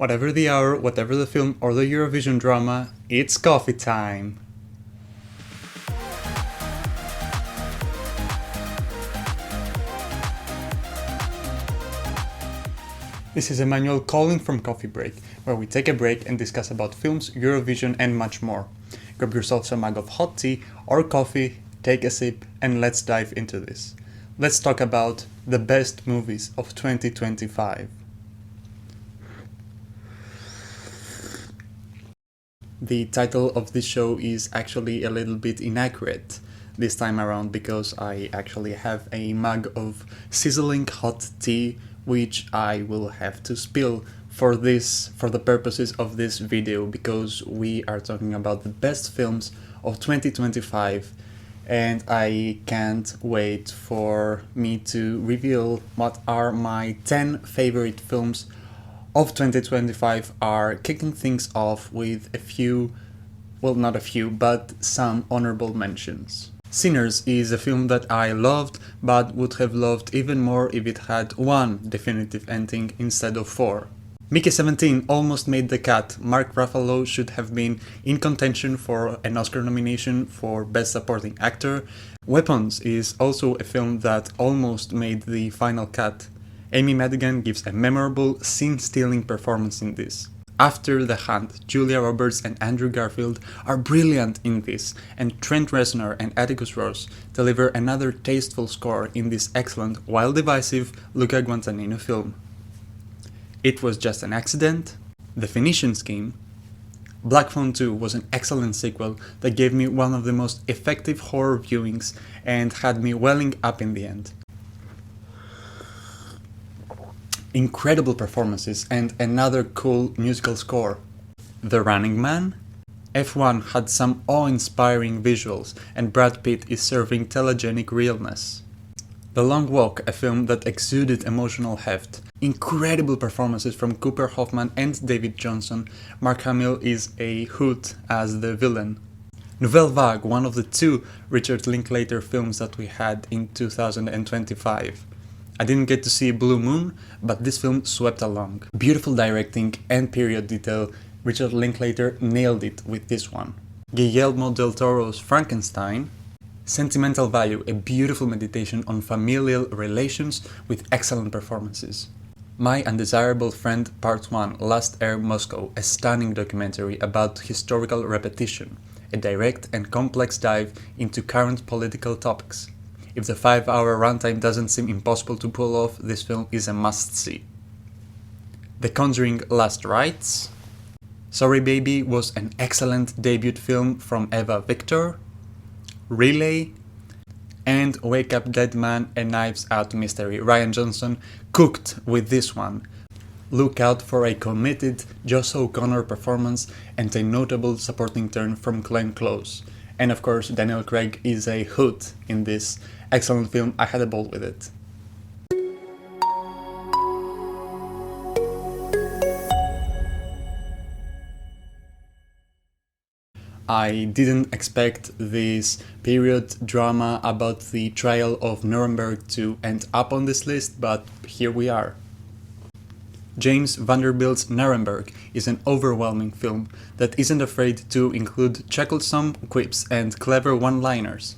Whatever the hour, whatever the film or the Eurovision drama, it's coffee time! This is Emmanuel calling from Coffee Break, where we take a break and discuss about films, Eurovision and much more. Grab yourself a mug of hot tea or coffee, take a sip, and let's dive into this. Let's talk about the best movies of 2025. The title of this show is actually a little bit inaccurate this time around because I actually have a mug of sizzling hot tea which I will have to spill for the purposes of this video, because we are talking about the best films of 2025 and I can't wait for me to reveal what are my 10 favorite films of 2025, are kicking things off with a few, well, not a few, but some honorable mentions. Sinners is a film that I loved, but would have loved even more if it had one definitive ending instead of four. Mickey 17 almost made the cut. Mark Ruffalo should have been in contention for an Oscar nomination for Best Supporting Actor. Weapons is also a film that almost made the final cut. Amy Madigan gives a memorable, scene-stealing performance in this. After the Hunt, Julia Roberts and Andrew Garfield are brilliant in this, and Trent Reznor and Atticus Ross deliver another tasteful score in this excellent, while divisive, Luca Guadagnino film. It Was Just an Accident, The Phoenician Scheme. Black Phone 2 was an excellent sequel that gave me one of the most effective horror viewings and had me welling up in the end. Incredible performances and another cool musical score. The Running Man. F1 had some awe-inspiring visuals and Brad Pitt is serving telegenic realness. The Long Walk, a film that exuded emotional heft. Incredible performances from Cooper Hoffman and David Johnson. Mark Hamill is a hoot as the villain. Nouvelle Vague, one of the two Richard Linklater films that we had in 2025. I didn't get to see Blue Moon, but this film swept along. Beautiful directing and period detail, Richard Linklater nailed it with this one. Guillermo del Toro's Frankenstein. Sentimental Value, a beautiful meditation on familial relations with excellent performances. My Undesirable Friend Part 1, Last Air Moscow, a stunning documentary about historical repetition, a direct and complex dive into current political topics. If the 5-hour runtime doesn't seem impossible to pull off, this film is a must-see. The Conjuring Last Rites. Sorry Baby was an excellent debut film from Eva Victor. Relay. And Wake Up Dead Man, a Knives Out mystery. Rian Johnson cooked with this one. Look out for a committed Joss O'Connor performance and a notable supporting turn from Glenn Close. And of course, Daniel Craig is a hoot in this excellent film. I had a ball with it. I didn't expect this period drama about the trial of Nuremberg to end up on this list, but here we are. James Vanderbilt's Nuremberg is an overwhelming film that isn't afraid to include chucklesome quips and clever one-liners.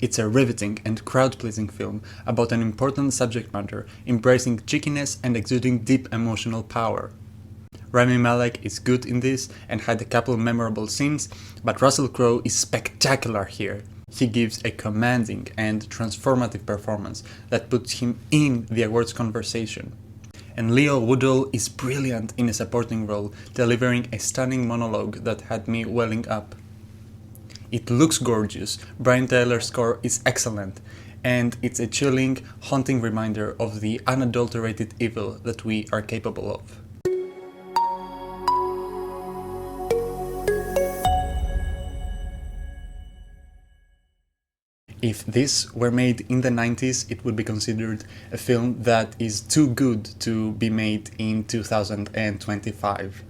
It's a riveting and crowd-pleasing film about an important subject matter, embracing cheekiness and exuding deep emotional power. Rami Malek is good in this and had a couple memorable scenes, but Russell Crowe is spectacular here. He gives a commanding and transformative performance that puts him in the awards conversation. And Leo Woodall is brilliant in a supporting role, delivering a stunning monologue that had me welling up. It looks gorgeous, Brian Tyler's score is excellent, and it's a chilling, haunting reminder of the unadulterated evil that we are capable of. If this were made in the 90s, it would be considered a film that is too good to be made in 2025.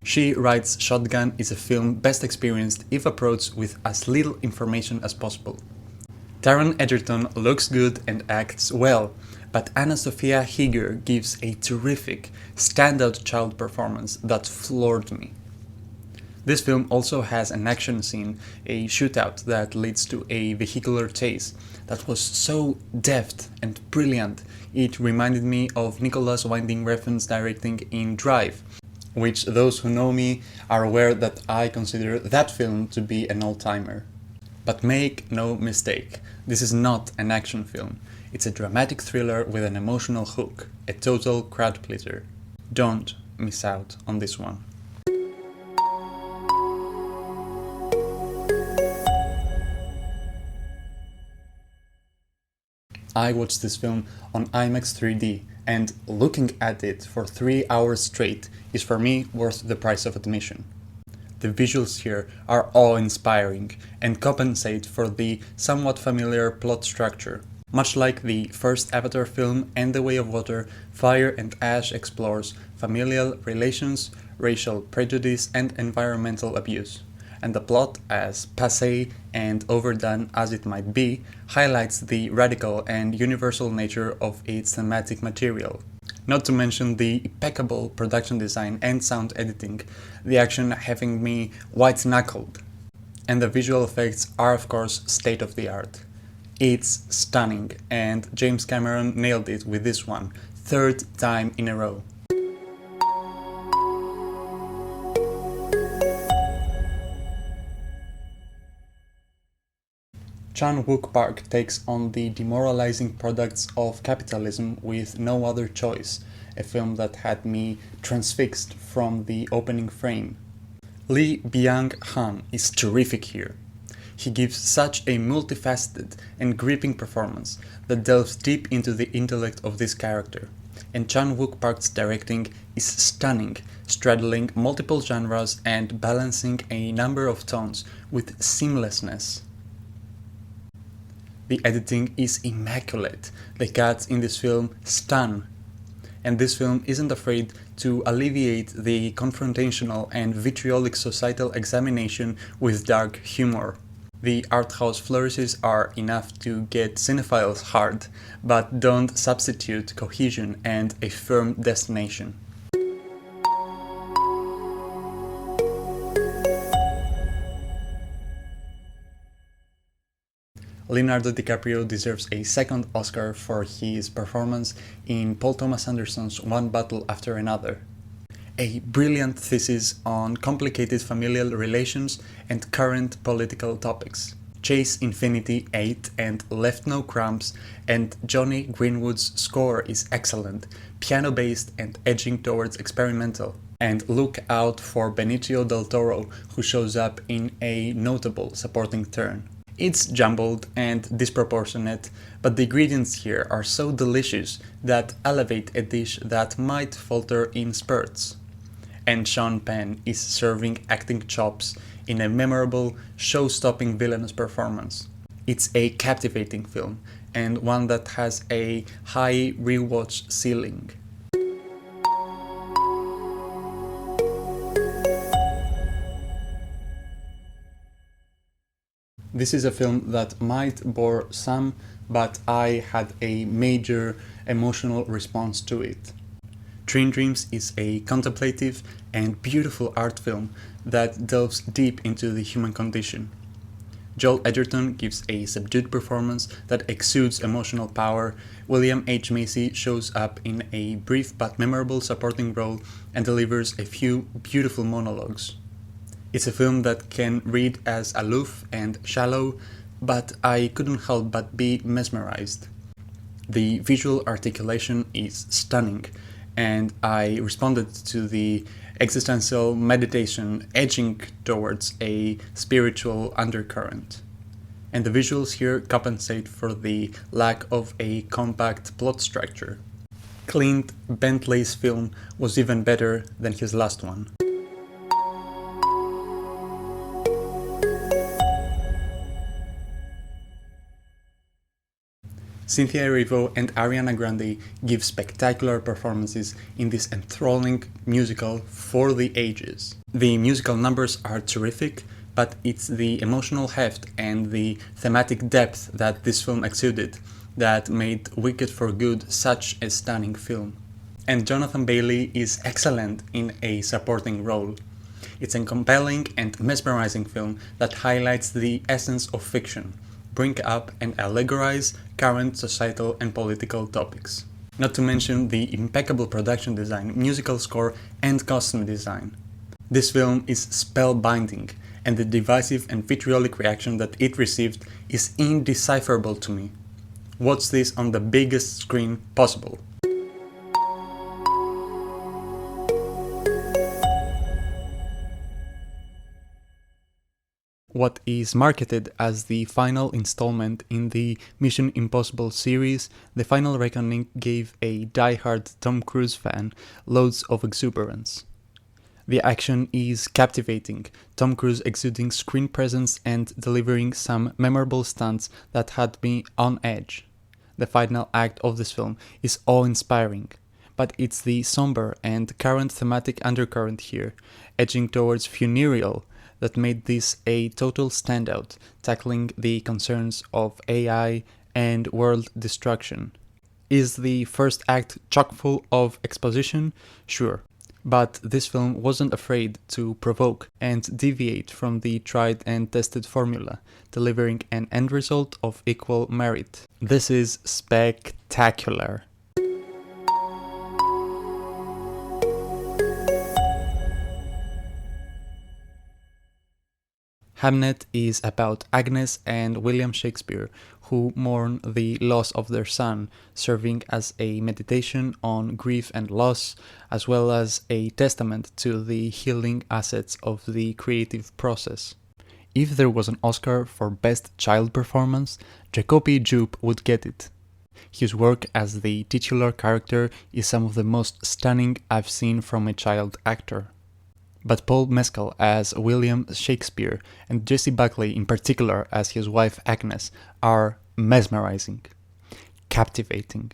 She Rides Shotgun is a film best experienced if approached with as little information as possible. Taron Egerton looks good and acts well, but Anna Sophia Higger gives a terrific, standout child performance that floored me. This film also has an action scene, a shootout that leads to a vehicular chase that was so deft and brilliant. It reminded me of Nicolas Winding Refn's directing in Drive, which those who know me are aware that I consider that film to be an all-timer. But make no mistake, this is not an action film. It's a dramatic thriller with an emotional hook, a total crowd pleaser. Don't miss out on this one. I watched this film on IMAX 3D, and looking at it for 3 hours straight is for me worth the price of admission. The visuals here are awe-inspiring and compensate for the somewhat familiar plot structure. Much like the first Avatar film and The Way of Water, Fire and Ash explores familial relations, racial prejudice, and environmental abuse. And the plot, as passé and overdone as it might be, highlights the radical and universal nature of its thematic material. Not to mention the impeccable production design and sound editing, the action having me white-knuckled. And the visual effects are of course state-of-the-art. It's stunning, and James Cameron nailed it with this one, third time in a row. Chan-wook Park takes on the demoralizing products of capitalism with no other choice, a film that had me transfixed from the opening frame. Lee Byung-hun is terrific here. He gives such a multifaceted and gripping performance that delves deep into the intellect of this character. And Chan-wook Park's directing is stunning, straddling multiple genres and balancing a number of tones with seamlessness. The editing is immaculate, the cuts in this film stun, and this film isn't afraid to alleviate the confrontational and vitriolic societal examination with dark humor. The arthouse flourishes are enough to get cinephiles hard, but don't substitute cohesion and a firm destination. Leonardo DiCaprio deserves a second Oscar for his performance in Paul Thomas Anderson's One Battle After Another. A brilliant thesis on complicated familial relations and current political topics. Chase Infinity 8 and Left No Crumbs, and Johnny Greenwood's score is excellent, piano-based and edging towards experimental. And look out for Benicio del Toro, who shows up in a notable supporting turn. It's jumbled and disproportionate, but the ingredients here are so delicious that elevate a dish that might falter in spurts. And Sean Penn is serving acting chops in a memorable, show-stopping villainous performance. It's a captivating film, and one that has a high rewatch ceiling. This is a film that might bore some, but I had a major emotional response to it. Train Dreams is a contemplative and beautiful art film that delves deep into the human condition. Joel Edgerton gives a subdued performance that exudes emotional power. William H. Macy shows up in a brief but memorable supporting role and delivers a few beautiful monologues. It's a film that can read as aloof and shallow, but I couldn't help but be mesmerized. The visual articulation is stunning, and I responded to the existential meditation edging towards a spiritual undercurrent. And the visuals here compensate for the lack of a compact plot structure. Clint Bentley's film was even better than his last one. Cynthia Erivo and Ariana Grande give spectacular performances in this enthralling musical for the ages. The musical numbers are terrific, but it's the emotional heft and the thematic depth that this film exuded that made Wicked for Good such a stunning film. And Jonathan Bailey is excellent in a supporting role. It's a compelling and mesmerizing film that highlights the essence of fiction, bring up and allegorize current societal and political topics. Not to mention the impeccable production design, musical score, and costume design. This film is spellbinding, and the divisive and vitriolic reaction that it received is indecipherable to me. Watch this on the biggest screen possible. What is marketed as the final installment in the Mission Impossible series, The Final Reckoning gave a die-hard Tom Cruise fan loads of exuberance. The action is captivating, Tom Cruise exuding screen presence and delivering some memorable stunts that had me on edge. The final act of this film is awe-inspiring, but it's the somber and current thematic undercurrent here, edging towards funereal, that made this a total standout, tackling the concerns of AI and world destruction. Is the first act chock full of exposition? Sure. But this film wasn't afraid to provoke and deviate from the tried and tested formula, delivering an end result of equal merit. This is spectacular. Hamnet is about Agnes and William Shakespeare, who mourn the loss of their son, serving as a meditation on grief and loss, as well as a testament to the healing assets of the creative process. If there was an Oscar for Best Child Performance, Jacoby Jupe would get it. His work as the titular character is some of the most stunning I've seen from a child actor. But Paul Mescal as William Shakespeare and Jessie Buckley in particular as his wife Agnes are mesmerizing, captivating.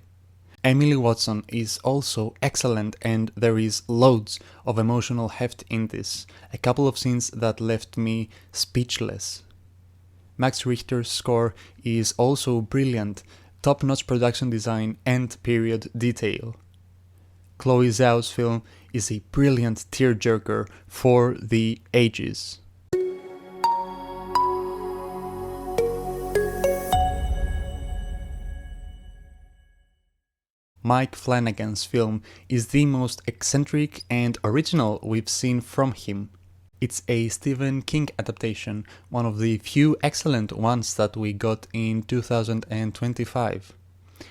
Emily Watson is also excellent and there is loads of emotional heft in this, a couple of scenes that left me speechless. Max Richter's score is also brilliant, top-notch production design and period detail. Chloe Zhao's film is a brilliant tearjerker for the ages. Mike Flanagan's film is the most eccentric and original we've seen from him. It's a Stephen King adaptation, one of the few excellent ones that we got in 2025.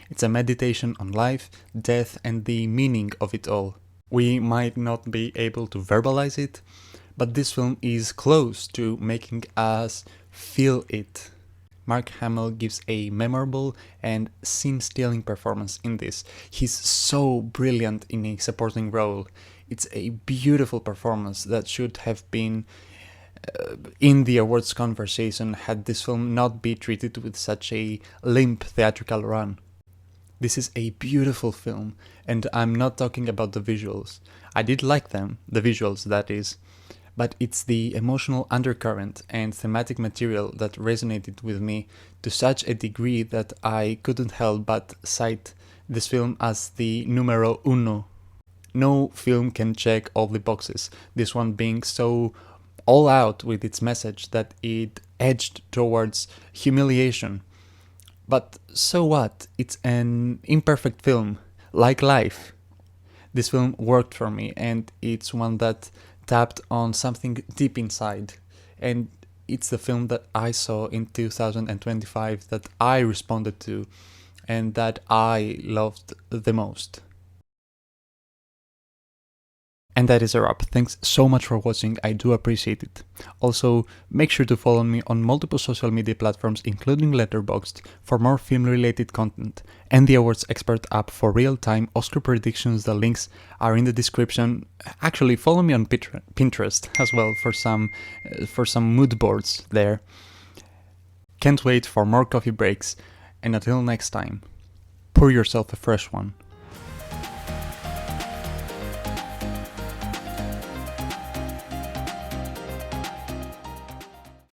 It's a meditation on life, death, and the meaning of it all. We might not be able to verbalize it, but this film is close to making us feel it. Mark Hamill gives a memorable and scene-stealing performance in this. He's so brilliant in a supporting role. It's a beautiful performance that should have been in the awards conversation had this film not been treated with such a limp theatrical run. This is a beautiful film, and I'm not talking about the visuals. I did like them, the visuals that is, but it's the emotional undercurrent and thematic material that resonated with me to such a degree that I couldn't help but cite this film as the numero uno. No film can check all the boxes, this one being so all out with its message that it edged towards humiliation. But so what? It's an imperfect film, like life. This film worked for me, and it's one that tapped on something deep inside. And it's the film that I saw in 2025 that I responded to, and that I loved the most. And that is a wrap. Thanks so much for watching, I do appreciate it. Also, make sure to follow me on multiple social media platforms including Letterboxd for more film-related content, and the Awards Expert app for real-time Oscar predictions. The links are in the description. Actually, follow me on Pinterest as well for some mood boards there. Can't wait for more coffee breaks, and until next time, pour yourself a fresh one.